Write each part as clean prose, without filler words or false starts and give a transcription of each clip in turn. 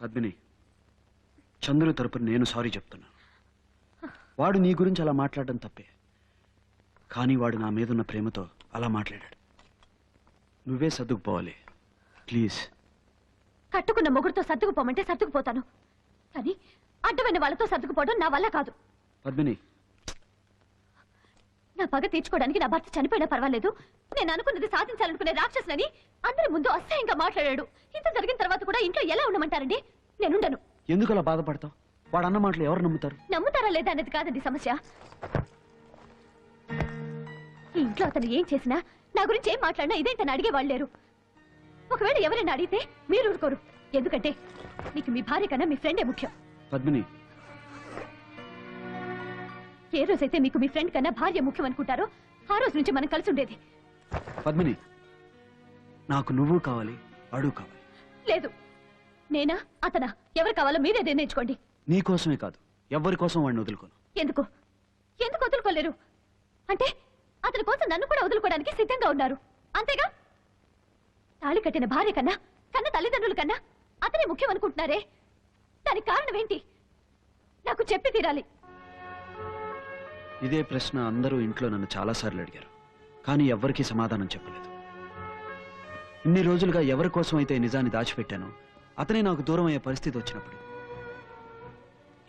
పద్మిని, చంద్రు తరపున నేను సారీ చెప్తున్నా. వాడు నీ గురించి అలా మాట్లాడడం తప్పే, కానీ వాడు నా మీదున్న ప్రేమతో అలా మాట్లాడాడు. నువ్వే సర్దుకుపోవాలి ప్లీజ్. కట్టుకున్న మొగుడుతో సర్దుకుపోమంటే సర్దుకుపోతాను, కానీ అడ్డమైన వాళ్ళతో సర్దుకుపోవడం నా వల్ల కాదు. పద్మిని, నా పగ తీర్చుకోవడానికి నా భర్త చనిపోయినా పర్వాలేదు, నేను అనుకున్నది సాధించాలనుకునే రాక్షసులని అందరి ముందు అసహ్యంగా మాట్లాడాడు. ఇంత జరిగిన తర్వాత కూడా ఇంట్లో ఎలా ఉండమంటారండి? నేనుండను. ఎందుకు అలా బాధపడతావు? వాడు అన్న మాటలు ఎవరు నమ్ముతారు? నమ్ముతారా లేదా అనేది కాదండి సమస్య. ఈ ఇంట్లో అతను ఏం చేసినా, నా గురించి ఏం మాట్లాడినా ఇదేంటని అడిగేవాళ్ళు లేరు. ఒకవేళ ఎవరైనా అడిగితే మీరు ఊరుకోరు, ఎందుకంటే మీకు మీ భార్య కన్నా మీ ఫ్రెండే ముఖ్యం. పద్మిని, ఏ రోజైతే మీకు మీ ఫ్రెండ్ కన్నా భార్య ముఖ్యం అనుకుంటారో ఆ రోజు నుంచి మనం కలిసి ఉండేది. పద్మిని, నాకు నువ్వు కావాలి, వాడు కావాలి. లేదు, నేనా అతనా ఎవరు కావాలో మీరే నిర్ణయించుకోండి. నీ కోసమే కాదు, ఎవరి కోసం వాడిని వదులుకోను. ఎందుకు ఎందుకు వదులుకోలేరు? అంటే అతని కోసం నన్ను కూడా వదులుకోవడానికి సిద్ధంగా ఉన్నారు, అంతేగా? తాళి కట్టిన భార్య కన్నా, కన్న తల్లిదండ్రుల కన్నా అతనే ముఖ్యం అనుకుంటున్నారే, దానికి కారణం ఏంటి? నాకు చెప్పి తీరాలి. ఇదే ప్రశ్న అందరూ ఇంట్లో నన్ను చాలాసార్లు అడిగారు, కానీ ఎవ్వరికీ సమాధానం చెప్పలేదు. ఇన్ని రోజులుగా ఎవరి కోసం అయితే నిజాన్ని దాచిపెట్టానో అతనే నాకు దూరం అయ్యే పరిస్థితి వచ్చినప్పుడు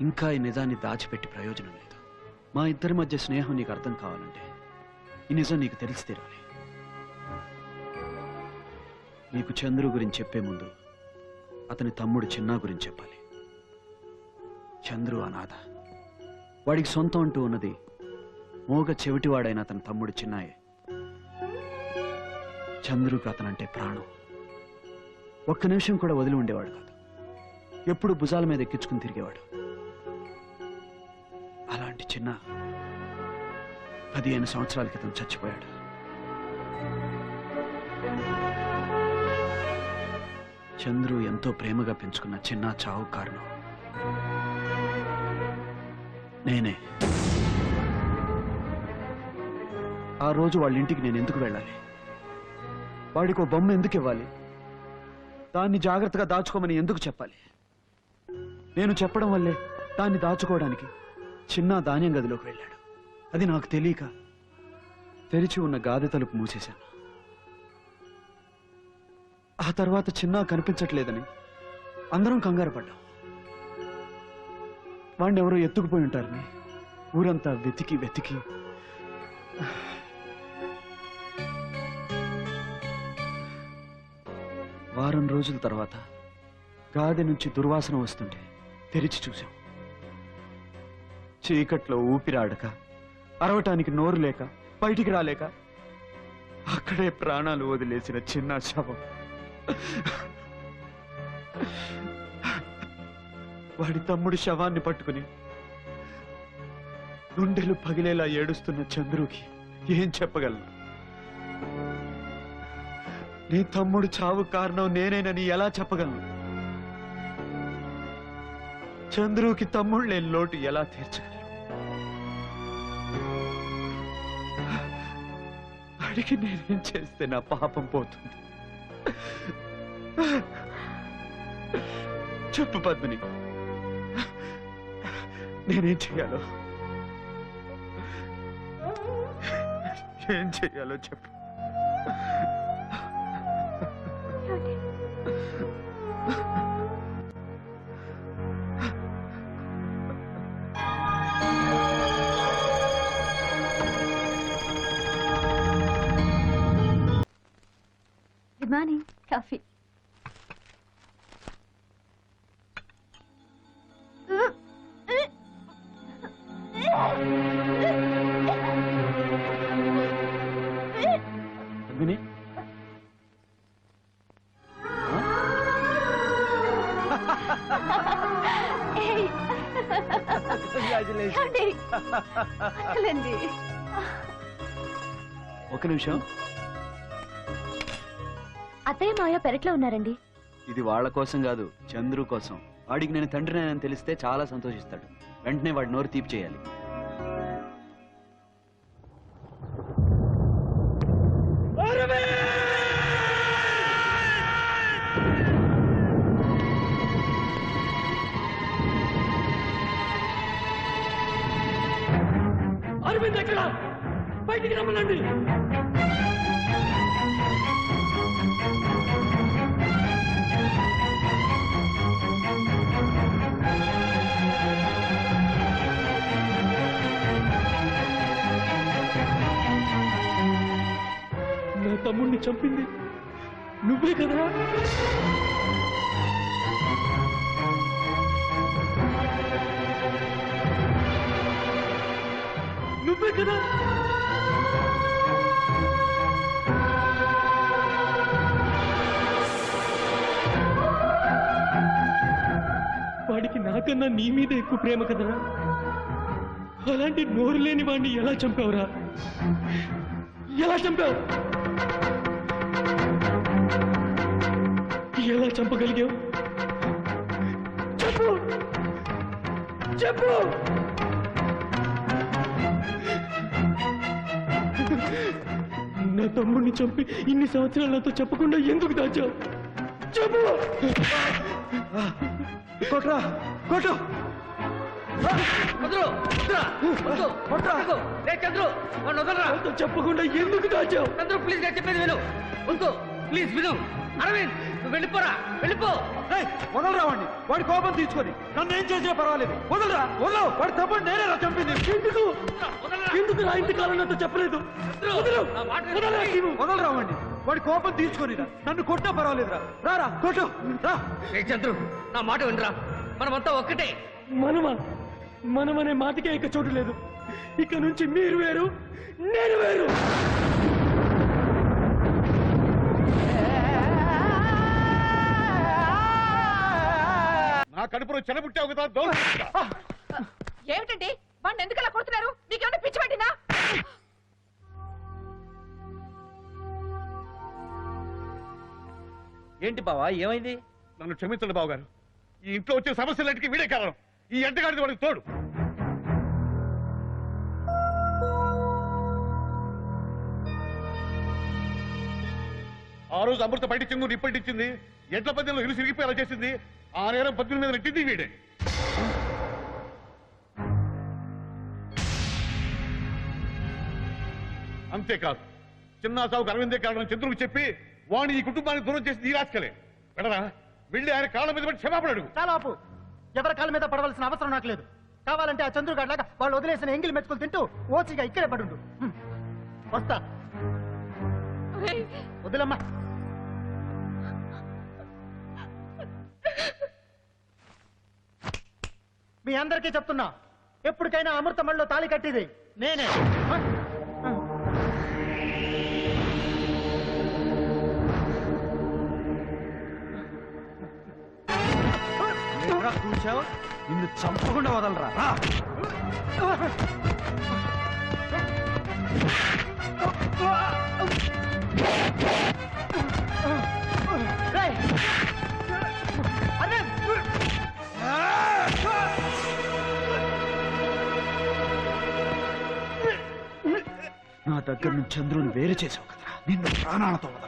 ఇంకా ఈ నిజాన్ని దాచిపెట్టి ప్రయోజనం లేదు. మా ఇద్దరి మధ్య స్నేహం నీకు అర్థం కావాలంటే ఈ నిజం నీకు తెలిసి తీరాలి. నీకు చంద్రు గురించి చెప్పే ముందు అతని తమ్ముడు చిన్నా గురించి చెప్పాలి. చంద్రు అనాథ, వాడికి సొంతం అంటూ ఉన్నది మోగ చెవిటివాడైన అతని తమ్ముడు చిన్నాయే. చంద్రుకు అతనంటే ప్రాణం. ఒక్క నిమిషం కూడా వదిలి ఉండేవాడు కాదు, ఎప్పుడు భుజాల మీద ఎక్కించుకుని తిరిగేవాడు. అలాంటి చిన్న 15 సంవత్సరాల క్రితం చచ్చిపోయాడు. చంద్రు ఎంతో ప్రేమగా పెంచుకున్న చిన్న చావు కారణం నేనే. ఆ రోజు వాళ్ళ ఇంటికి నేను ఎందుకు వెళ్ళాలి? వాడికి ఓ బొమ్మ ఎందుకు ఇవ్వాలి? దాన్ని జాగ్రత్తగా దాచుకోమని ఎందుకు చెప్పాలి? నేను చెప్పడం వల్లే దాన్ని దాచుకోవడానికి చిన్న ధాన్యం గదిలోకి వెళ్ళాడు. అది నాకు తెలియక తెరిచి ఉన్న గాది తలుపు మూసేశాను. ఆ తర్వాత చిన్న కనిపించట్లేదని అందరం కంగారు పడ్డాం. వాడిని ఎవరో ఎత్తుకుపోయి ఉంటారని ఊరంతా వెతికి వెతికి వారం రోజుల తర్వాత గాది నుంచి దుర్వాసన వస్తుంటే తెరిచి చూశాం. చీకట్లో ఊపిరాడక, అరవటానికి నోరు లేక, బయటికి రాలేక అక్కడే ప్రాణాలు వదిలేసిన చిన్న శవం. వాడి తమ్ముడి శవాన్ని పట్టుకుని గుండెలు పగిలేలా ఏడుస్తున్న చంద్రుకి ఏం చెప్పగలను? నీ తమ్ముడు చావు కారణం నేనేనని ఎలా చెప్పగలను? చంద్రుకి తమ్ముడు లేని లోటు ఎలా తీర్చగలను? వాడికి నేనేం చేస్తే నా పాపం పోతుంది? చెప్పు పద్మిని, నేనేం చెయ్యాలో చెప్పు. Good morning. కాఫీ. పద్మిని, ఒక నిమిషం. అత్తయ్య మాయ పెరట్లో ఉన్నారండి. ఇది వాళ్ళ కోసం కాదు, చంద్రు కోసం. వాడికి నేను తండ్రినేనని తెలిస్తే చాలా సంతోషిస్తాడు. వెంటనే వాడి నోరు తీపి చేయాలి. రమ్మనండి. నా తమ్ముడిని చంపింది నువ్వే కదా? నువ్వే కదా? వాడికి నాకన్నా నీ మీద ఎక్కువ ప్రేమ కదరా? అలాంటి నోరు లేని వాడిని ఎలా చంపావురా? ఎలా చంపావు? ఎలా చంపగలిగావు? చెప్పు చెప్పు. నా తమ్ముడిని చంపి ఇన్ని సంవత్సరాలు నాతో చెప్పకుండా ఎందుకు దాచావు? చెప్పు. కొట్రా కొట్టు. నాతో చెప్పకుండా ఎందుకు దాచావు? ప్లీజ్ చెప్పేది విను. వద్దు ప్లీజ్ విను. అరవింద్ నువ్వు వెళ్ళిపోరా, వెళ్ళిపో. వదలరా వాడిని. వాడి కోపం తీసుకొని నన్ను ఏం చేసినా పర్వాలేదు. వదలరా వదలవు. వాడి తప్పని నేనే చంపింది. ఎందుకు ఎందుకు నా ఇంతకాలం నాతో చెప్పలేదు? వదలరా వాడిని. వాడి కోపం తీసుకొని నన్ను కొట్టా పర్వాలేదురా. రారా కొట్టు రా. చంద్రు నా మాట వినరా, మనమంతా ఒక్కటే. మనమనే మాటకే ఇక చోటు లేదు. ఇక నుంచి మీరు వేరు, నేను వేరు. నా కడుపులో చెలబుట్టావు కదా. ఏమిటండి వాడిని ఎందుకలా కొడుతున్నారు? మీకేమైనా పిచ్చి పట్టిందా? ఏంటి బావా ఏమైంది? నన్ను క్షమించండి బావగారు. ఈ ఇంట్లో వచ్చే సమస్యలన్నిటికీ వీడే కారణం. ఈ ఎంటగాడిది వాడికి తోడు. ఆ రోజు అమృత బయట చెంగు నిప్పటిచ్చింది. ఎడ్ల పద్యంలో ఇల్లు సిరిగిపోయేలా చేసింది. ఆ నేరం పద్యం మీద నెట్టింది వీడే. అంతేకాదు చిన్న సావుకు అరవిందే కారణం చంద్రుకు చెప్పి వాణి ఈ కుటుంబాన్ని దూరం చేసి ఈ రాసుకలే వెళ్ళరా. వెళ్ళి ఆయన కాళ్ళ మీద పడి క్షమాపణ అడుగు. చాలా ఆపు. ఎవరి కాళ్ళ మీద పడవలసిన అవసరం నాకు లేదు. కావాలంటే ఆ చంద్రుగాడ్లాగా వాళ్ళు వదిలేసిన ఎంగిలి మెతుకులు తింటూ ఓచిగా ఇక్కడే పడుండు. వస్తా. వదిలమ్మా. మీ అందరికీ చెప్తున్నా, ఎప్పటికైనా అమృతమల్లో తాళి కట్టిది నేనే. కూర్చావు. నిన్ను చంపకుండా వదలరా. రా. నా దగ్గర నుంచి చంద్రుని వేరు చేసావు కదరా. నిన్ను ప్రాణాలతో వదలు.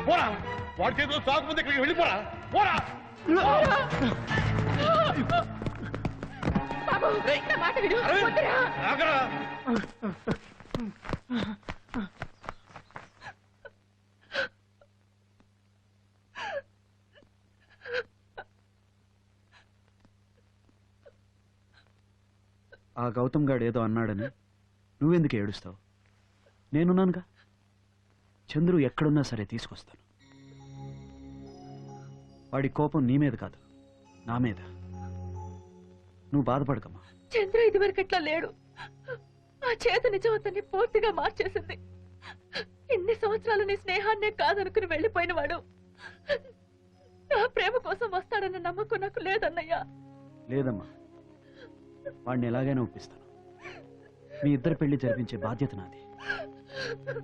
పోరా. వాడి చేతిలో సాగుముందు ఇక్కడికి వెళ్ళిపోరా. పోరా. బాబు నా మాట విను. వద్దురా. ఆగరా. ఆ గౌతమ్ గాడు ఏదో అన్నాడని నువ్వెందుకు ఏడుస్తావు? నేనున్నానుగా. చంద్రు ఎక్కడున్నా సరే తీసుకొస్తాను. వాడి కోపం నీ మీద కాదు, నా మీద. నువ్వు బాధపడకమ్మా. చంద్ర ఇదివరకు ఎట్లా లేడు. ఆ చేతి నిజం అతన్ని పూర్తిగా మార్చేసింది. ఇన్ని సంవత్సరాలు నీ స్నేహాన్నే కాదనుకుని వెళ్ళిపోయిన వాడు నా ప్రేమ కోసం వస్తాడన్న నమ్మకం నాకు లేదన్నయ్యా. లేదమ్మా, వాడిని ఎలాగైనా ఒప్పిస్తాను. మీ ఇద్దరు పెళ్లి జరిపించే బాధ్యత నాది.